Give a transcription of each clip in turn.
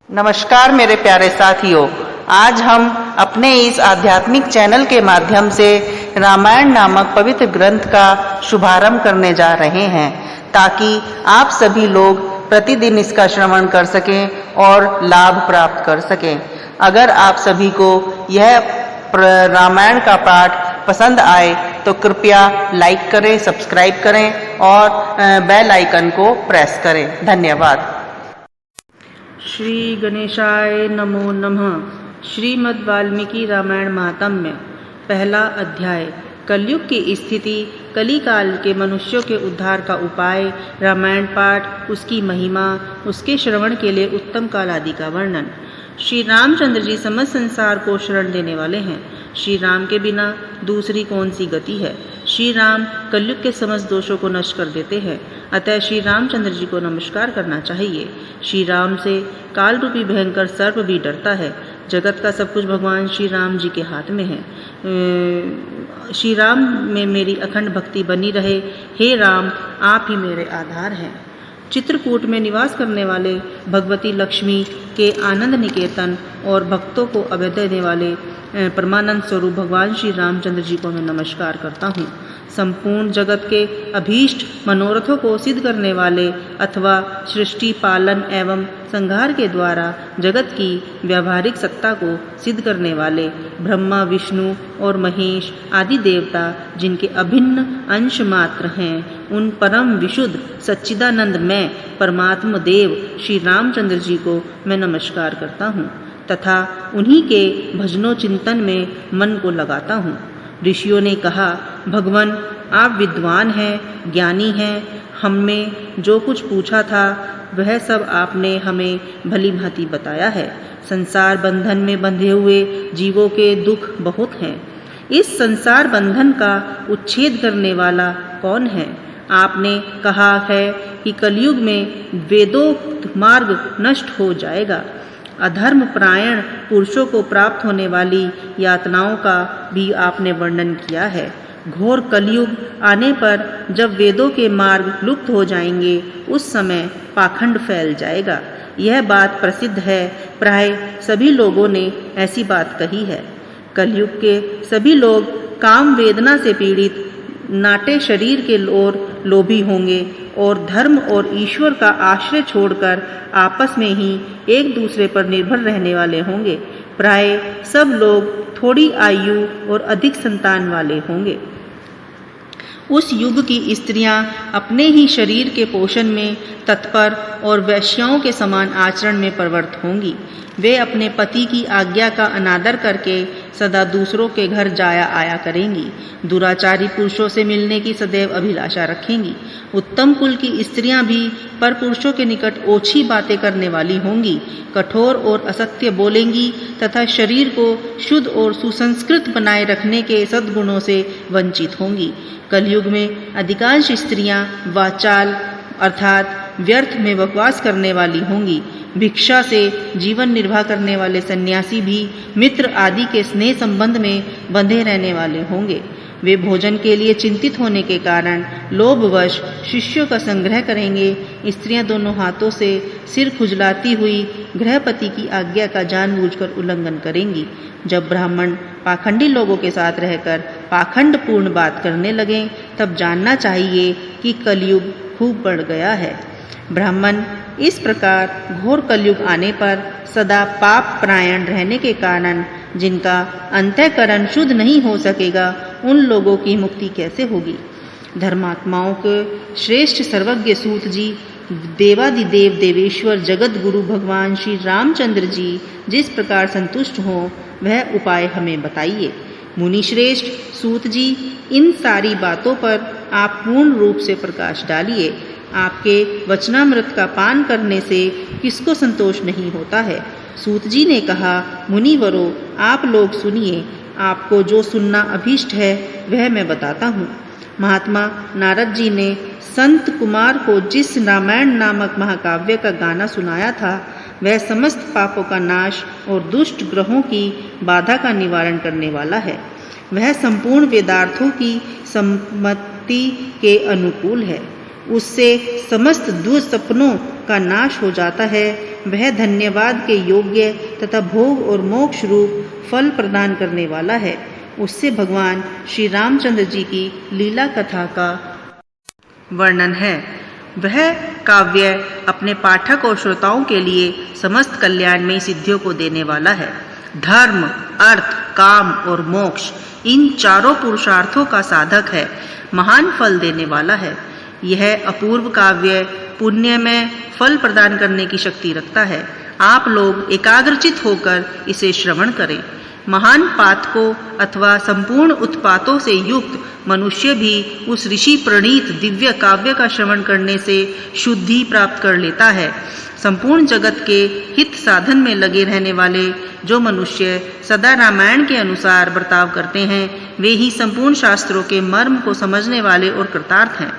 नमस्कार मेरे प्यारे साथियों, आज हम अपने इस आध्यात्मिक चैनल के माध्यम से रामायण नामक पवित्र ग्रंथ का शुभारंभ करने जा रहे हैं ताकि आप सभी लोग प्रतिदिन इसका श्रवण कर सकें और लाभ प्राप्त कर सकें। अगर आप सभी को यह रामायण का पाठ पसंद आए तो कृपया लाइक करें, सब्सक्राइब करें और बेल आइकन को प्रेस करें। धन्यवाद। श्री गणेशाय नमो नमः। श्रीमद् वाल्मीकि रामायण महात्म्य पहला अध्याय। कलयुग की स्थिति, कलिकाल के मनुष्यों के उद्धार का उपाय, रामायण पाठ, उसकी महिमा, उसके श्रवण के लिए उत्तम काल आदि का वर्णन। श्री रामचंद्र जी समस्त संसार को शरण देने वाले हैं। श्री राम के बिना दूसरी कौन सी गति है। श्री राम कलयुग के समस्त दोषों को नष्ट कर देते हैं, अतः श्री रामचंद्र जी को नमस्कार करना चाहिए। श्री राम से काल रूपी भयंकर सर्प भी डरता है। जगत का सब कुछ भगवान श्री राम जी के हाथ में है। श्री राम में मेरी अखंड भक्ति बनी रहे। हे राम, आप ही मेरे आधार हैं। चित्रकूट में निवास करने वाले भगवती लक्ष्मी के आनंद निकेतन और भक्तों को अभय देने वाले परमानंद स्वरूप भगवान श्री रामचंद्र जी को मैं नमस्कार करता हूँ। संपूर्ण जगत के अभीष्ट मनोरथों को सिद्ध करने वाले अथवा सृष्टि, पालन एवं संहार के द्वारा जगत की व्यावहारिक सत्ता को सिद्ध करने वाले ब्रह्मा, विष्णु और महेश आदि देवता जिनके अभिन्न अंश मात्र हैं, उन परम विशुद्ध सच्चिदानंद में परमात्मा देव श्री रामचंद्र जी को मैं नमस्कार करता हूँ तथा उन्हीं के भजनों चिंतन में मन को लगाता हूँ। ऋषियों ने कहा, भगवान आप विद्वान हैं, ज्ञानी हैं। हमने जो कुछ पूछा था वह सब आपने हमें भली भांति बताया है। संसार बंधन में बंधे हुए जीवों के दुख बहुत हैं। इस संसार बंधन का उच्छेद करने वाला कौन है। आपने कहा है कि कलयुग में वेदोक्त मार्ग नष्ट हो जाएगा। अधर्म प्रायण पुरुषों को प्राप्त होने वाली यातनाओं का भी आपने वर्णन किया है। घोर कलयुग आने पर जब वेदों के मार्ग लुप्त हो जाएंगे, उस समय पाखंड फैल जाएगा। यह बात प्रसिद्ध है, प्राय सभी लोगों ने ऐसी बात कही है। कलयुग के सभी लोग काम वेदना से पीड़ित नाटे शरीर के ओर लोभी होंगे और धर्म और ईश्वर का आश्रय छोड़कर आपस में ही एक दूसरे पर निर्भर रहने वाले होंगे। प्राय सब लोग थोड़ी आयु और अधिक संतान वाले होंगे। उस युग की स्त्रियां अपने ही शरीर के पोषण में तत्पर और वैश्याओं के समान आचरण में प्रवृत्त होंगी। वे अपने पति की आज्ञा का अनादर करके सदा दूसरों के घर जाया आया करेंगी। दुराचारी पुरुषों से मिलने की सदैव अभिलाषा रखेंगी। उत्तम कुल की स्त्रियां भी पर पुरुषों के निकट ओछी बातें करने वाली होंगी। कठोर और असत्य बोलेंगी तथा शरीर को शुद्ध और सुसंस्कृत बनाए रखने के सद्गुणों से वंचित होंगी। कलयुग में अधिकांश स्त्रियां वाचाल अर्थात व्यर्थ में बकवास करने वाली होंगी। भिक्षा से जीवन निर्वाह करने वाले सन्यासी भी मित्र आदि के स्नेह संबंध में बंधे रहने वाले होंगे। वे भोजन के लिए चिंतित होने के कारण लोभवश शिष्यों का संग्रह करेंगे। स्त्रियां दोनों हाथों से सिर खुजलाती हुई गृहपति की आज्ञा का जानबूझकर उल्लंघन करेंगी। जब ब्राह्मण पाखंडी लोगों के साथ रहकर पाखंड पूर्ण बात करने लगें, तब जानना चाहिए कि कलयुग खूब बढ़ गया है। ब्राह्मण इस प्रकार घोर कलयुग आने पर सदा पाप प्रायण रहने के कारण जिनका अंतःकरण शुद्ध नहीं हो सकेगा, उन लोगों की मुक्ति कैसे होगी। धर्मात्माओं के श्रेष्ठ सर्वज्ञ सूत जी, देवादिदेव देवेश्वर जगत गुरु भगवान श्री रामचंद्र जी जिस प्रकार संतुष्ट हों, वह उपाय हमें बताइए। मुनि श्रेष्ठ सूत जी, इन सारी बातों पर आप पूर्ण रूप से प्रकाश डालिए। आपके वचनामृत का पान करने से किसको संतोष नहीं होता है। सूत जी ने कहा, मुनिवरो आप लोग सुनिए। आपको जो सुनना अभीष्ट है वह मैं बताता हूँ। महात्मा नारद जी ने संत कुमार को जिस रामायण नामक महाकाव्य का गाना सुनाया था, वह समस्त पापों का नाश और दुष्ट ग्रहों की बाधा का निवारण करने वाला है। वह संपूर्ण वेदार्थों की सम्मति के अनुकूल है। उससे समस्त दुस्सपनों का नाश हो जाता है, वह धन्यवाद के योग्य तथा भोग और मोक्ष रूप फल प्रदान करने वाला है। उससे भगवान श्री रामचंद्र जी की लीला कथा का वर्णन है। वह काव्य अपने पाठक और श्रोताओं के लिए समस्त कल्याणमयी सिद्धियों को देने वाला है। धर्म, अर्थ, काम और मोक्ष इन चारों पुरुषार्थों का साधक है, महान फल देने वाला है। यह अपूर्व काव्य पुण्य में फल प्रदान करने की शक्ति रखता है। आप लोग एकाग्रचित होकर इसे श्रवण करें। महान पातकों अथवा संपूर्ण उत्पातों से युक्त मनुष्य भी उस ऋषि प्रणीत दिव्य काव्य का श्रवण करने से शुद्धि प्राप्त कर लेता है। संपूर्ण जगत के हित साधन में लगे रहने वाले जो मनुष्य सदा रामायण के अनुसार बर्ताव करते हैं, वे ही संपूर्ण शास्त्रों के मर्म को समझने वाले और कृतार्थ हैं।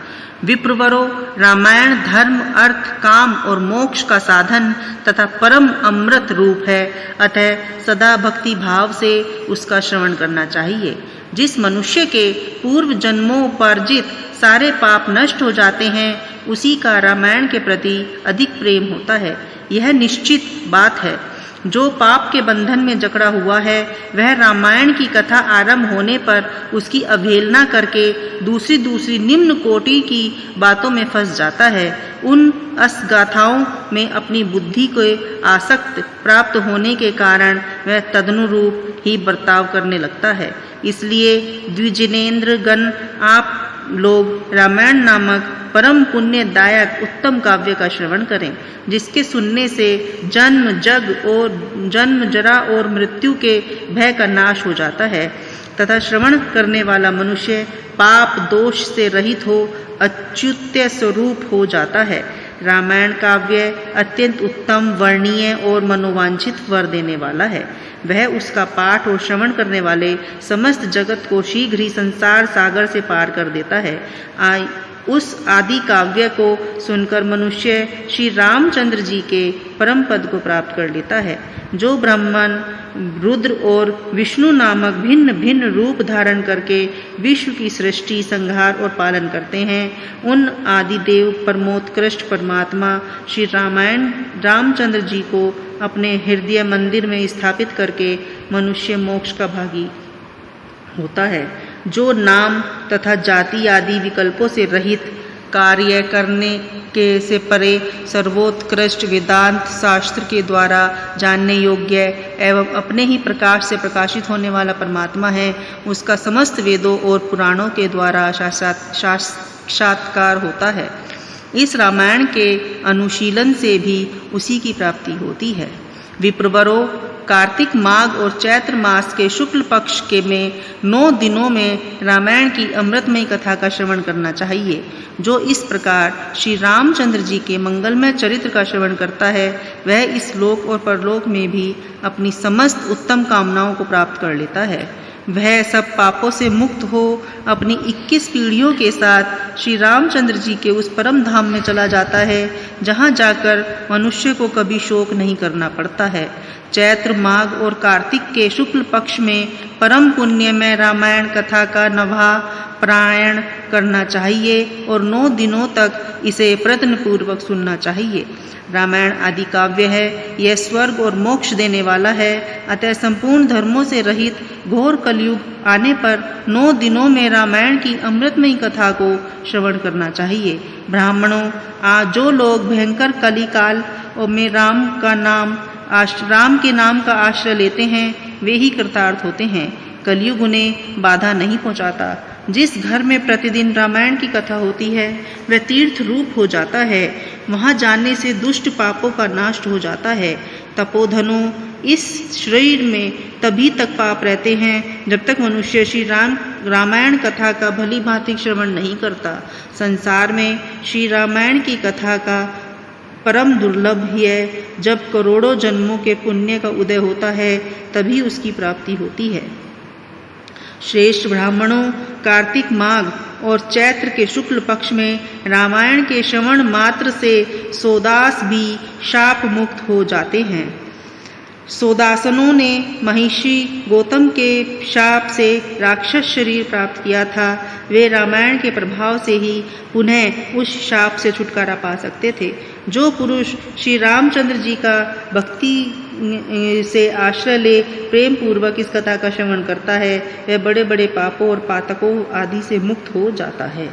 विप्रवरो, रामायण धर्म, अर्थ, काम और मोक्ष का साधन तथा परम अमृत रूप है, अतः सदा भक्ति भाव से उसका श्रवण करना चाहिए। जिस मनुष्य के पूर्व जन्मोपार्जित सारे पाप नष्ट हो जाते हैं, उसी का रामायण के प्रति अधिक प्रेम होता है। यह निश्चित बात है। जो पाप के बंधन में जकड़ा हुआ है, वह रामायण की कथा आरंभ होने पर उसकी अवहेलना करके दूसरी निम्न कोटि की बातों में फंस जाता है। उन असगाथाओं में अपनी बुद्धि को आसक्त प्राप्त होने के कारण वह तदनुरूप ही बर्ताव करने लगता है। इसलिए द्विजिनेन्द्र गण, आप लोग रामायण नामक परम पुण्यदायक उत्तम काव्य का श्रवण करें, जिसके सुनने से जन्म जरा और मृत्यु के भय का नाश हो जाता है तथा श्रवण करने वाला मनुष्य पाप दोष से रहित हो अच्युत्य स्वरूप हो जाता है। रामायण काव्य अत्यंत उत्तम, वर्णीय और मनोवांछित वर देने वाला है। वह उसका पाठ और श्रवण करने वाले समस्त जगत को शीघ्र ही संसार सागर से पार कर देता है। उस आदि काव्य को सुनकर मनुष्य श्री रामचंद्र जी के परम पद को प्राप्त कर लेता है। जो ब्राह्मण रुद्र और विष्णु नामक भिन्न भिन्न रूप धारण करके विश्व की सृष्टि, संहार और पालन करते हैं, उन आदिदेव परमोत्कृष्ट परमात्मा श्री रामचंद्र जी को अपने हृदय मंदिर में स्थापित करके मनुष्य मोक्ष का भागी होता है। जो नाम तथा जाति आदि विकल्पों से रहित कार्य करने के से परे सर्वोत्कृष्ट वेदांत शास्त्र के द्वारा जानने योग्य एवं अपने ही प्रकाश से प्रकाशित होने वाला परमात्मा है, उसका समस्त वेदों और पुराणों के द्वारा साक्षात्कार होता है। इस रामायण के अनुशीलन से भी उसी की प्राप्ति होती है। विप्रवरों, कार्तिक माघ और चैत्र मास के शुक्ल पक्ष के में 9 दिनों में रामायण की अमृतमयी कथा का श्रवण करना चाहिए। जो इस प्रकार श्री रामचंद्र जी के मंगलमय चरित्र का श्रवण करता है, वह इस लोक और परलोक में भी अपनी समस्त उत्तम कामनाओं को प्राप्त कर लेता है। वह सब पापों से मुक्त हो अपनी 21 पीढ़ियों के साथ श्री रामचंद्र जी के उस परम धाम में चला जाता है, जहाँ जाकर मनुष्य को कभी शोक नहीं करना पड़ता है। चैत्र माघ और कार्तिक के शुक्ल पक्ष में परम पुण्य में रामायण कथा का नभा पारायण करना चाहिए और 9 दिनों तक इसे प्रयत्नपूर्वक सुनना चाहिए। रामायण आदि काव्य है, यह स्वर्ग और मोक्ष देने वाला है, अतः संपूर्ण धर्मों से रहित घोर कलयुग आने पर 9 दिनों में रामायण की अमृतमयी कथा को श्रवण करना चाहिए। ब्राह्मणों, जो लोग भयंकर कलिकाल में राम के नाम का आश्रय लेते हैं, वे ही कृतार्थ होते हैं। कलयुग उन्हें बाधा नहीं पहुंचाता। जिस घर में प्रतिदिन रामायण की कथा होती है, वह तीर्थ रूप हो जाता है। वहां जाने से दुष्ट पापों का नाश हो जाता है। तपोधनों, इस शरीर में तभी तक पाप रहते हैं जब तक मनुष्य श्री रामायण कथा का भली भांति श्रवण नहीं करता। संसार में श्री रामायण की कथा का परम दुर्लभ है। जब करोड़ों जन्मों के पुण्य का उदय होता है, तभी उसकी प्राप्ति होती है। श्रेष्ठ ब्राह्मणों, कार्तिक माघ और चैत्र के शुक्ल पक्ष में रामायण के श्रवण मात्र से 100 दास भी शाप मुक्त हो जाते हैं। सोदासनों ने महिषी गौतम के शाप से राक्षस शरीर प्राप्त किया था। वे रामायण के प्रभाव से ही पुनः उस शाप से छुटकारा पा सकते थे। जो पुरुष श्री रामचंद्र जी का भक्ति से आश्रय ले प्रेम पूर्वक इस कथा का श्रवण करता है, वह बड़े बड़े पापों और पातकों आदि से मुक्त हो जाता है।